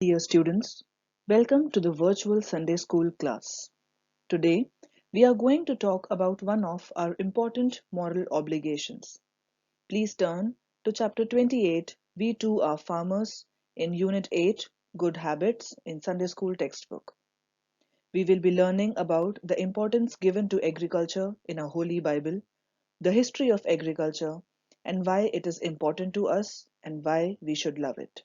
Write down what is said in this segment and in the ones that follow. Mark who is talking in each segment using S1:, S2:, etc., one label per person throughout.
S1: Dear students, welcome to the virtual Sunday school class. Today, we are going to talk about one of our important moral obligations. Please turn to chapter 28, We Too Are Farmers, in Unit 8, Good Habits, in Sunday school textbook. We will be learning about the importance given to agriculture in our Holy Bible, the history of agriculture, and why it is important to us and why we should love it.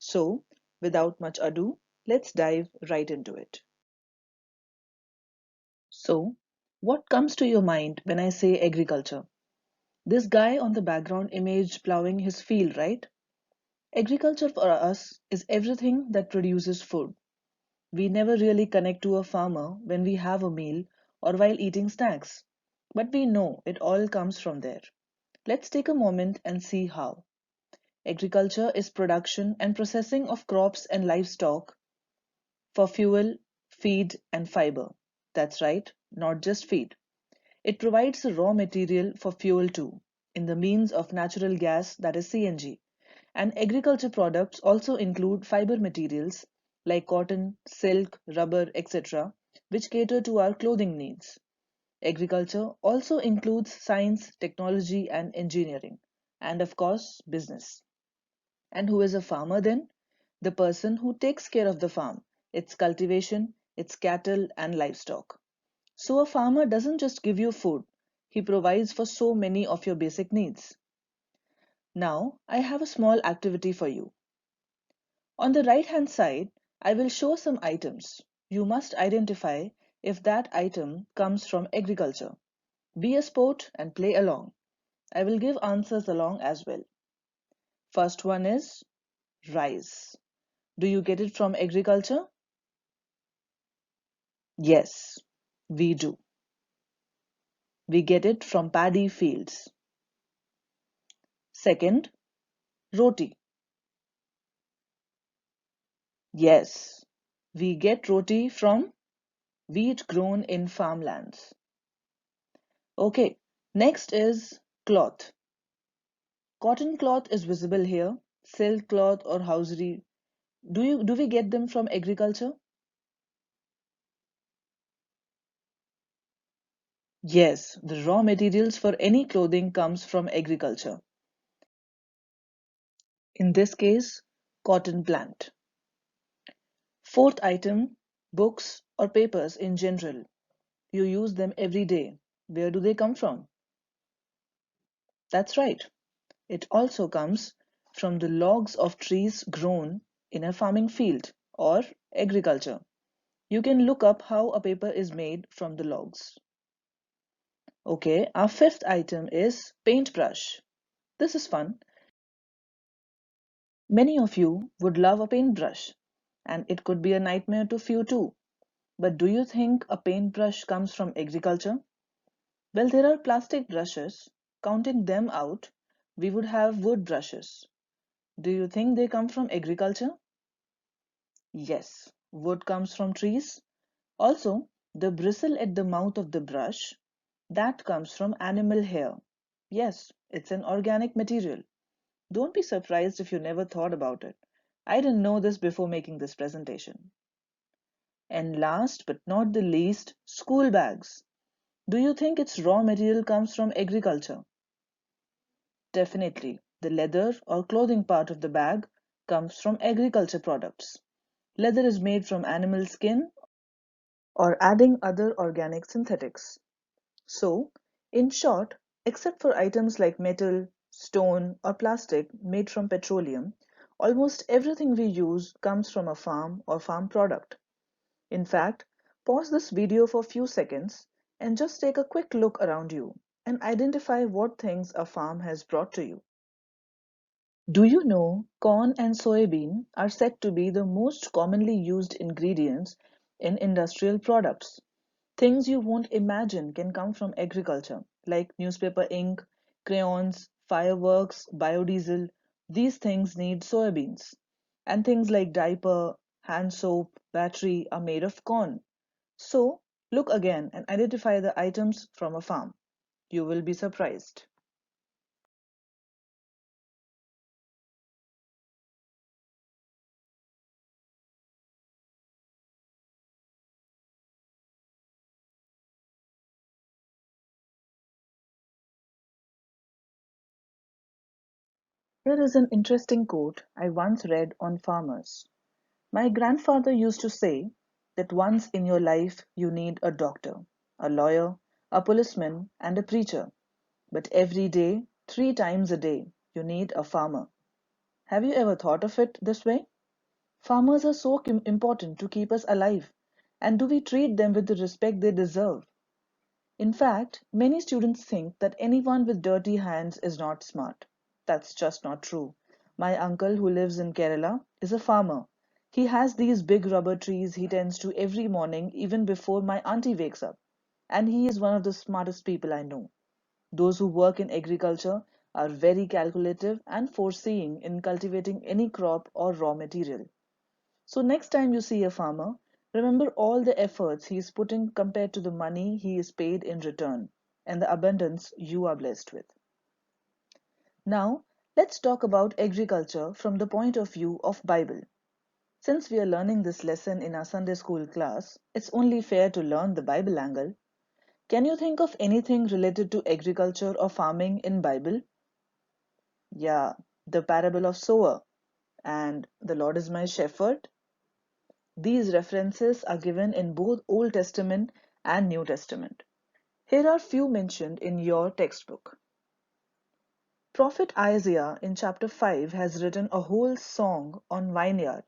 S1: So, without much ado, let's dive right into it. So, what comes to your mind when I say agriculture? This guy on the background image plowing his field, right? Agriculture for us is everything that produces food. We never really connect to a farmer when we have a meal or while eating snacks, but we know it all comes from there. Let's take a moment and see how. Agriculture is production and processing of crops and livestock for fuel, feed, and fiber. That's right, not just feed. It provides the raw material for fuel too, in the means of natural gas, that is CNG. And agriculture products also include fiber materials like cotton, silk, rubber, etc., which cater to our clothing needs. Agriculture also includes science, technology, and engineering, and of course, business. And who is a farmer then? The person who takes care of the farm, its cultivation, its cattle, and livestock. So a farmer doesn't just give you food, he provides for so many of your basic needs. Now, I have a small activity for you. On the right hand side, I will show some items. You must identify if that item comes from agriculture. Be a sport and play along. I will give answers along as well. First one is rice. Do you get it from agriculture? Yes, we do. We get it from paddy fields. Second, roti. Yes, we get roti from wheat grown in farmlands. Okay, next is cloth. Cotton cloth is visible here. Silk cloth or hosiery. Do we get them from agriculture? Yes, the raw materials for any clothing comes from agriculture. In this case, cotton plant. Fourth item, books or papers in general. You use them every day. Where do they come from? That's right. It also comes from the logs of trees grown in a farming field or agriculture. You can look up how a paper is made from the logs. Okay, our fifth item is paintbrush. This is fun. Many of you would love a paintbrush, and it could be a nightmare to few too. But do you think a paintbrush comes from agriculture? Well, there are plastic brushes. Counting them out, we would have wood brushes. Do you think they come from agriculture? Yes, wood comes from trees. Also, the bristle at the mouth of the brush, that comes from animal hair. Yes, it's an organic material. Don't be surprised if you never thought about it. I didn't know this before making this presentation. And last but not the least, school bags. Do you think its raw material comes from agriculture? Definitely. The leather or clothing part of the bag comes from agriculture products. Leather is made from animal skin or adding other organic synthetics. So, in short, except for items like metal, stone, or plastic made from petroleum, almost everything we use comes from a farm or farm product. In fact, pause this video for a few seconds and just take a quick look around you and identify what things a farm has brought to you. Do you know corn and soybean are said to be the most commonly used ingredients in industrial products? Things you won't imagine can come from agriculture, like newspaper ink, crayons, fireworks, biodiesel. These things need soybeans. And things like diaper, hand soap, battery are made of corn. So, look again and identify the items from a farm. You will be surprised. Here is an interesting quote I once read on farmers. My grandfather used to say that once in your life you need a doctor, a lawyer, a policeman, and a preacher. But every day, 3 times a day, you need a farmer. Have you ever thought of it this way? Farmers are so important to keep us alive. And do we treat them with the respect they deserve? In fact, many students think that anyone with dirty hands is not smart. That's just not true. My uncle, who lives in Kerala, is a farmer. He has these big rubber trees he tends to every morning, even before my auntie wakes up. And he is one of the smartest people I know. Those who work in agriculture are very calculative and foreseeing in cultivating any crop or raw material. So, next time you see a farmer, remember all the efforts he is putting compared to the money he is paid in return and the abundance you are blessed with. Now, let's talk about agriculture from the point of view of Bible. Since we are learning this lesson in our Sunday school class, it's only fair to learn the Bible angle. Can you think of anything related to agriculture or farming in Bible? Yeah, the parable of sower and the Lord is my shepherd. These references are given in both Old Testament and New Testament. Here are few mentioned in your textbook. Prophet Isaiah in chapter 5 has written a whole song on vineyard,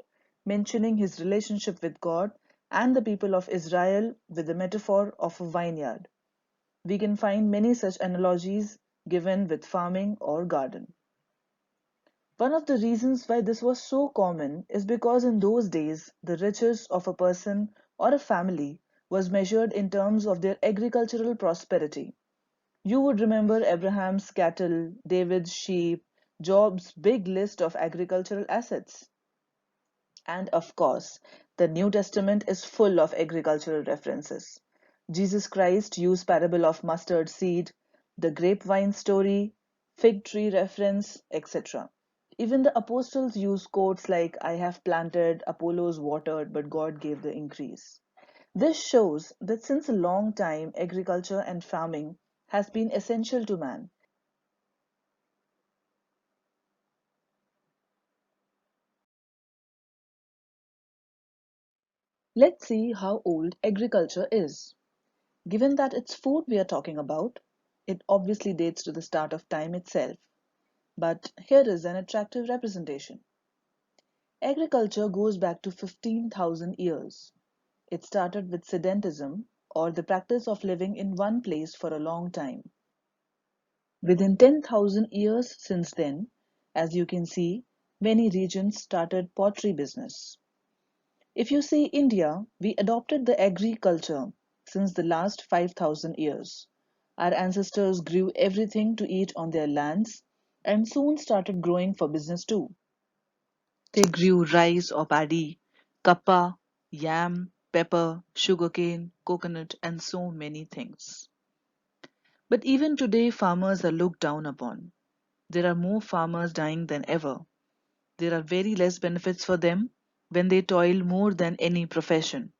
S1: mentioning his relationship with God and the people of Israel with the metaphor of a vineyard. We can find many such analogies given with farming or garden. One of the reasons why this was so common is because in those days the riches of a person or a family was measured in terms of their agricultural prosperity. You would remember Abraham's cattle, David's sheep, Job's big list of agricultural assets. And of course, the New Testament is full of agricultural references. Jesus Christ used parable of mustard seed, the grapevine story, fig tree reference, etc. Even the apostles use quotes like I have planted, Apollos watered, but God gave the increase. This shows that since a long time agriculture and farming has been essential to man. Let's see how old agriculture is. Given that it's food we are talking about, it obviously dates to the start of time itself. But here is an attractive representation. Agriculture goes back to 15,000 years. It started with sedentism, or the practice of living in one place for a long time. Within 10,000 years since then, as you can see, many regions started pottery business. If you see India, we adopted the agriculture since the last 5,000 years. Our ancestors grew everything to eat on their lands and soon started growing for business too. They grew rice or paddy, kappa, yam, pepper, sugarcane, coconut, and so many things. But even today, farmers are looked down upon. There are more farmers dying than ever. There are very less benefits for them when they toil more than any profession.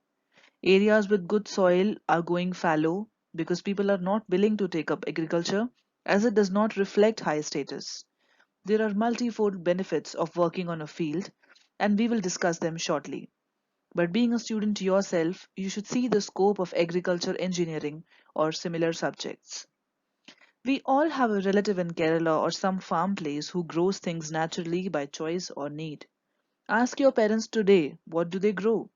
S1: Areas with good soil are going fallow because people are not willing to take up agriculture as it does not reflect high status. There are multifold benefits of working on a field, and we will discuss them shortly. But being a student yourself, you should see the scope of agriculture engineering or similar subjects. We all have a relative in Kerala or some farm place who grows things naturally by choice or need. Ask your parents today, what do they grow?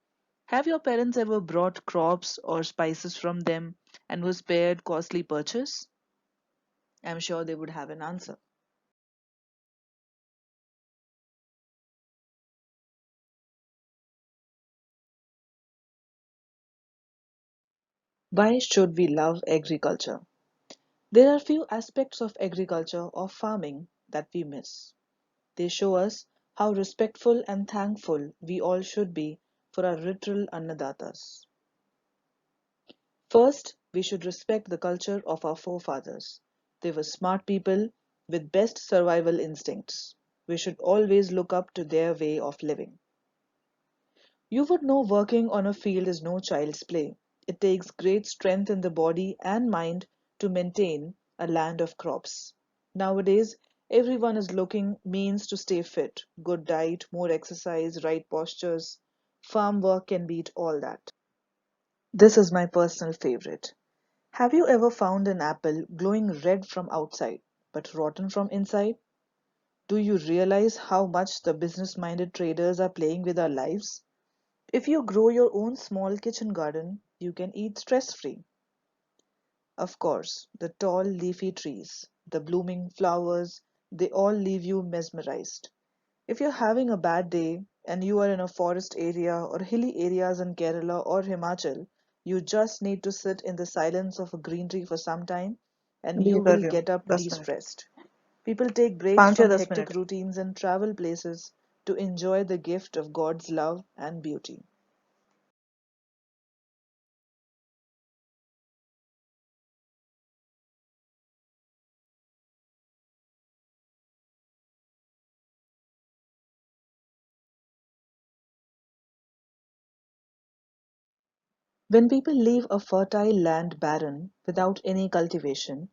S1: Have your parents ever brought crops or spices from them and was spared costly purchase? I'm sure they would have an answer. Why should we love agriculture? There are few aspects of agriculture or farming that we miss. They show us how respectful and thankful we all should be for our literal annadatas. First, we should respect the culture of our forefathers. They were smart people with best survival instincts. We should always look up to their way of living. You would know working on a field is no child's play. It takes great strength in the body and mind to maintain a land of crops. Nowadays, Everyone is looking means to stay fit, good diet, more exercise, right postures. Farm work can beat all that. This is my personal favorite. Have you ever found an apple glowing red from outside but rotten from inside? Do you realize how much the business minded traders are playing with our lives? If you grow your own small kitchen garden, you can eat stress free. Of course, the tall leafy trees, the blooming flowers, they all leave you mesmerized. If you're having a bad day and you are in a forest area or hilly areas in Kerala or Himachal, you just need to sit in the silence of a greenery for some time and you
S2: ji
S1: will
S2: कर रही हूँ
S1: get up
S2: 10 minute
S1: de-stressed. People take breaks
S2: 5 या
S1: from
S2: 10
S1: hectic
S2: minute
S1: routines and travel places to enjoy the gift of God's love and beauty. When people leave a fertile land barren without any cultivation,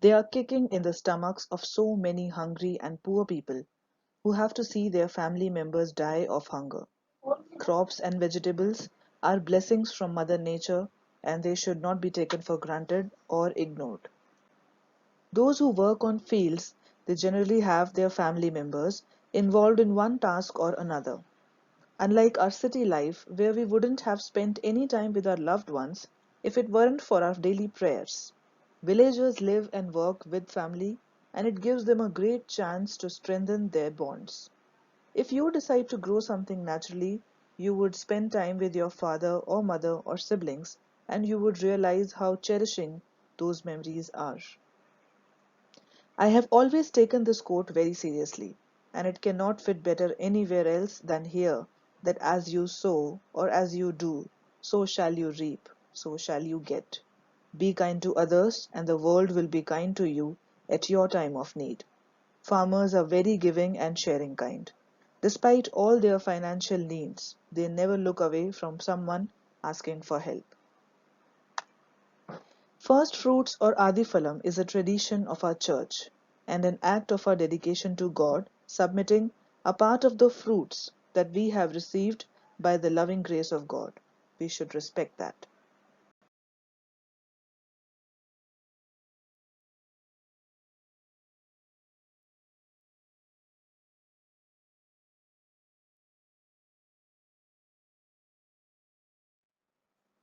S1: they are kicking in the stomachs of so many hungry and poor people who have to see their family members die of hunger. Crops and vegetables are blessings from Mother Nature and they should not be taken for granted or ignored. Those who work on fields, they generally have their family members involved in one task or another. Unlike our city life, where we wouldn't have spent any time with our loved ones if it weren't for our daily prayers. Villagers live and work with family, and it gives them a great chance to strengthen their bonds. If you decide to grow something naturally, you would spend time with your father or mother or siblings, and you would realize how cherishing those memories are. I have always taken this quote very seriously, and it cannot fit better anywhere else than here that as you sow or as you do, so shall you reap, so shall you get. Be kind to others, and the world will be kind to you at your time of need. Farmers are very giving and sharing kind. Despite all their financial needs, they never look away from someone asking for help. First fruits or Adiphalam is a tradition of our church and an act of our dedication to God, submitting a part of the fruits that we have received by the loving grace of God. We should respect that.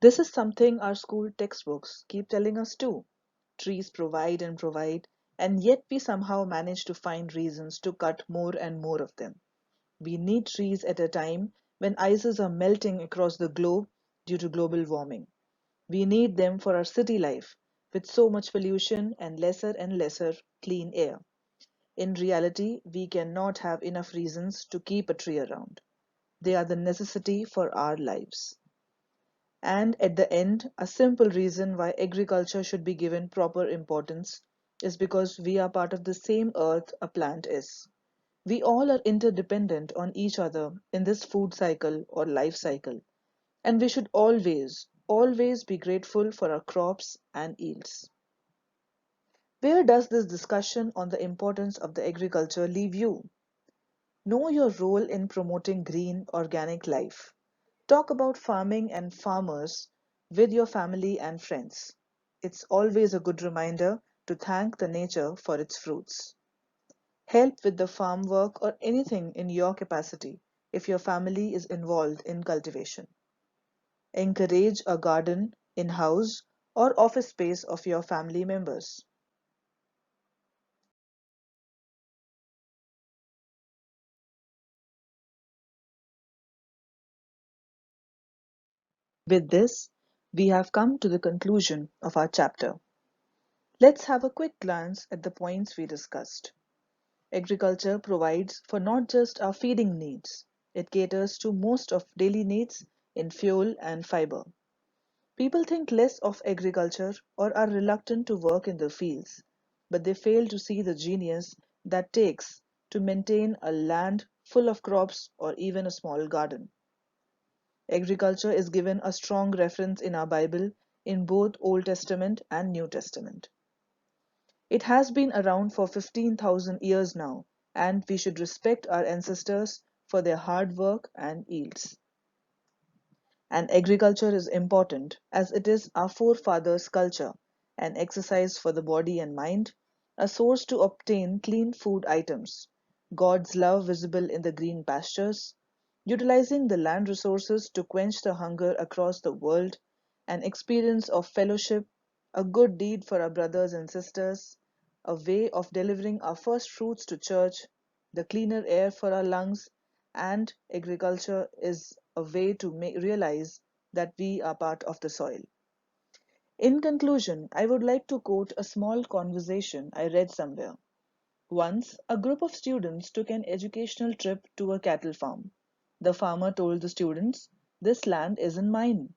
S1: This is something our school textbooks keep telling us too. Trees provide and provide, and yet we somehow manage to find reasons to cut more and more of them. We need trees at a time when ices are melting across the globe due to global warming. We need them for our city life, with so much pollution and lesser clean air. In reality, we cannot have enough reasons to keep a tree around. They are the necessity for our lives. And at the end, a simple reason why agriculture should be given proper importance is because we are part of the same earth a plant is. We all are interdependent on each other in this food cycle or life cycle, and we should always be grateful for our crops and yields. Where does this discussion on the importance of the agriculture leave you? Know your role in promoting green, organic life. Talk about farming and farmers with your family and friends. It's always a good reminder to thank the nature for its fruits. Help with the farm work or anything in your capacity if your family is involved in cultivation. Encourage a garden in house or office space of your family members. With this, we have come to the conclusion of our chapter. Let's have a quick glance at the points we discussed. Agriculture provides for not just our feeding needs, it caters to most of daily needs in fuel and fiber. People think less of agriculture or are reluctant to work in the fields, but they fail to see the genius that takes to maintain a land full of crops or even a small garden. Agriculture is given a strong reference in our Bible in both Old Testament and New Testament. It has been around for 15,000 years now, and we should respect our ancestors for their hard work and yields. And agriculture is important as it is our forefathers' culture, an exercise for the body and mind, a source to obtain clean food items, God's love visible in the green pastures, utilizing the land resources to quench the hunger across the world, an experience of fellowship, a good deed for our brothers and sisters, a way of delivering our first fruits to church, the cleaner air for our lungs, and agriculture is a way to realize that we are part of the soil. In conclusion, I would like to quote a small conversation I read somewhere. Once, a group of students took an educational trip to a cattle farm. The farmer told the students, "This land isn't mine."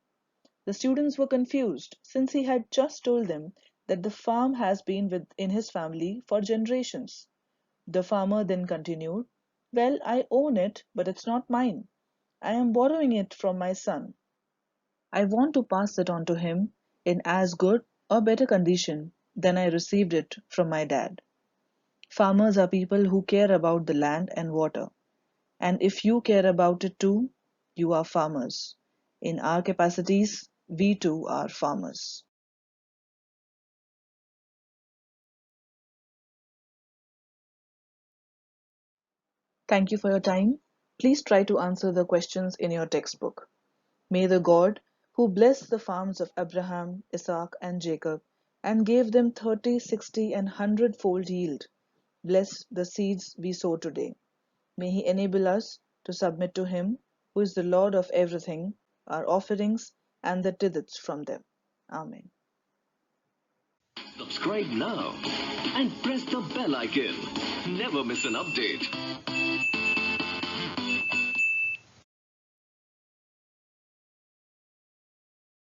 S1: The students were confused since he had just told them that the farm has been within his family for generations. The farmer then continued, "Well, I own it, but it's not mine. I am borrowing it from my son. I want to pass it on to him in as good or better condition than I received it from my dad." Farmers are people who care about the land and water. And if you care about it too, you are farmers. In our capacities, we too are farmers. Thank you for your time. Please try to answer the questions in your textbook. May the God who blessed the farms of Abraham, Isaac, and Jacob and gave them 30, 60, and 100-fold yield bless the seeds we sow today. May He enable us to submit to Him, who is the Lord of everything, our offerings and the tithes from them. Amen.
S2: Subscribe now and press the bell icon. Never miss an update.